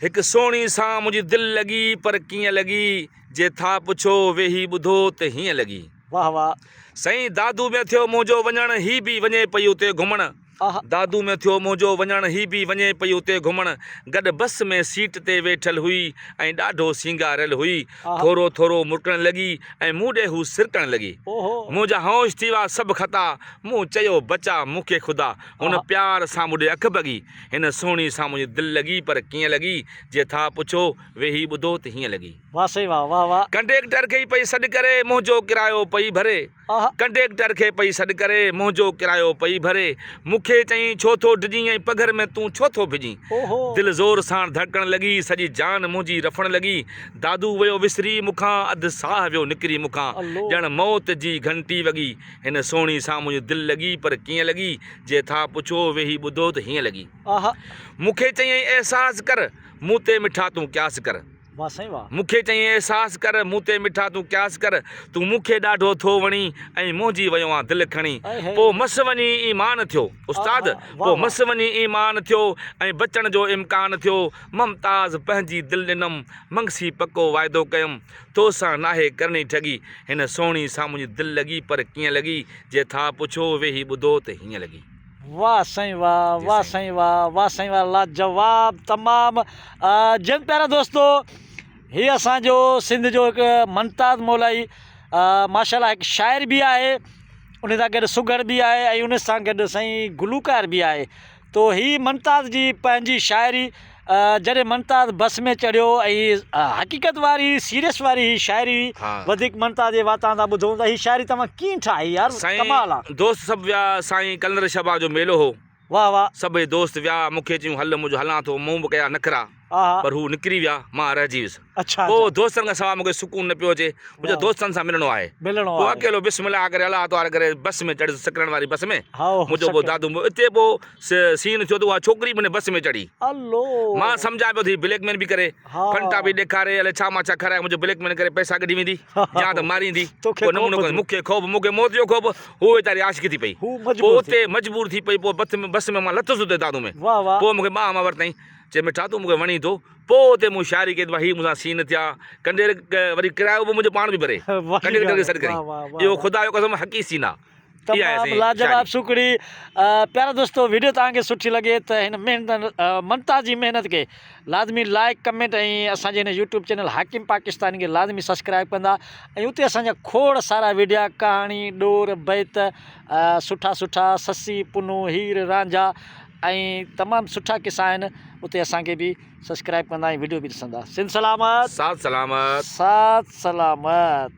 एक सोनी सा मुझी दिल लगी पर किए लगी जे था पुछो वेही बुधो ते हिए लगी। वाह वाह। सही दादू में थियो मुझो वञण ही भी वञे पई उते घुमण। आहा। दादू में थियो मुझो वञण ही भी वञे पई उते घुमण। गॾु बस में सीट ते वेठल हुई ऐं ॾाढो सिंगारियल हुई। आहा। थोरो थोरो मुटण लॻी ऐं मूं ॾे हू सिरकण लॻी। ओहो। मुंहिंजा होश थी विया सभु ख़ता। मूं चयो बचा मूंखे ख़ुदा। हुन आहा। प्यार सां मूं ॾे अखि भॻी। हिन सोणी सां मुंहिंजी दिलि लॻी पर कीअं लॻी जे था पुछो वेही ॿुधो त हीअं लॻी। वाह सही वाह वाह वाह। कंडक्टर खे पई सॾु करे मुंहिंजो किरायो पई भरे। आहा। कंडक्टर खे पई सॾु करे मुंहिंजो किरायो पई भरे। मूंखे चई छो थो डिॼी ऐं पघर में तूं छो थो भिॼी। ओहो। दिलि ज़ोर सां धड़कण लॻी सॼी जान मुंहिंजी रफण लॻी। दादू वियो विसरी मूंखां अधु साह वियो निकिरी मूंखां। अल्लो। ॼण मौत जी घंटी वॻी। हिन सोणी सां मुंहिंजी दिलि लॻी पर कीअं लॻी जे था पुछो वेही ॿुधो त हीअं लॻी। आहा। मूंखे चई अहसास कर मूं ते मिठा तूं क्यास कर। वाह सही वाह। मूंखे चई अहसास कर मूं ते मिठा तूं क्यास कर। तूं मूंखे ॾाढो थो वणी ऐं मोहिजी वियो आहे दिलि खणी। ऐं पोइ मस वञी ईमान थियो उस्ताद। वाह पोइ वाह। मस वञी ईमान थियो ऐं बचण जो इम्कान थियो। ममताज़ पंहिंजी दिलि ॾिनमि मंगसी पको वाइदो कयुमि तोसां नाहे करणी ठगी। हिन सोणी सां मुंहिंजी दिलि लॻी पर कीअं लॻी जे था पुछो वेही ॿुधो त हीअं लॻी। वाह साईं वाह जी वाह साईं। साईं वाह वाह साईं वाह लाजवाब तमामु। जिन प्यारा दोस्तो हीअ असांजो सिंध जो हिकु मुमताज़ मौलाई माशाल्लाह हिकु शाइर बि आहे उन सां गॾु सुगड़ बि आहे ऐं उन सां गॾु साईं गुलूकार बि आहे। तो हीअ मुमताज़ जी पंहिंजी शाइरी जॾहिं मुमताज़ बस में चढ़ियो ऐं हक़ीक़त वारी सीरियस वारी ही शाइरी हा। वधीक मुमताज़ जे वाता था ॿुधूं त हीअ शाइरी तव्हां कीअं ठाही यार कमाल आहे। साईं दोस्त सभु विया साईं कलंदर शबा जो मेलो हो। वाह वाह। सभई दोस्त विया मूंखे चयूं हल मुंहिंजो हलां थो मूं बि कया नखरा हा पर हू निकिरी विया मां रहिजी वियुसि। अच्छा पोइ दोस्तनि खां सवाइ मूंखे सुकून न पियो अचे। मुंहिंजे दोस्तनि सां मिलणो आहे। मिलणो पोइ आहे। अकेलो बिस्मिल्लाह करे हला तो करे बस में चढ़ी सकरण वारी बस में। हा मुंहिंजो पोइ दादू हिते पोइ सीन थियो त उहा छोकिरी मुंहिंजे बस में चढ़ी। अल्लो। मां सम्झां पियो थी ब्लैकमेल बि करे हा। फंटा बि ॾेखारे अलाए छा मां छा कराए मुंहिंजो ब्लैकमेल करे पैसा कढी वेंदी या त मारींदी। तोखे पोइ नमूनो ख़ौफ़ मूंखे ख़ौफ़ मूंखे मौत जो ख़ौफ़ हू वीचारी आशिकी थी पई। हू पोइ मजबूर उते मजबूर थी पई पोइ बस में मां लथुसि उते दादू में। वाह वाह। पोइ मूंखे मां वरितईं चए मिठा तूं मूंखे वणी थो। पोइ उते मूं शाइरी कई हीअ मूंसां सीन थिया कंडक्टर वरी किरायो बि मुंहिंजो पाण बि भरे कंडक्टर खे सॾु करी। इहो ख़ुदा जो कसम हक़ी सीन आहे। तमामु लाजवाब शुक्री। प्यारा दोस्तो वीडियो तव्हांखे सुठी लॻे त हिन महिनत मुमताज़ जी महिनत खे लाज़मी लाइक कमेंट ऐं असांजे हिन यूट्यूब चैनल हाकिम पाकिस्तानी खे लाज़मी सब्सक्राइब कंदा ऐं उते असांजा खोड़ सारा वीडिया कहाणी ॾोर बैत सुठा सुठा ससी पुनू हीर रांझा ऐं तमामु सुठा किस्सा आहिनि उते असांखे बि सब्सक्राइब कंदा ऐं वीडियो बि ॾिसंदा। सिंध सलामत साथ सलामत। साथ सलामत।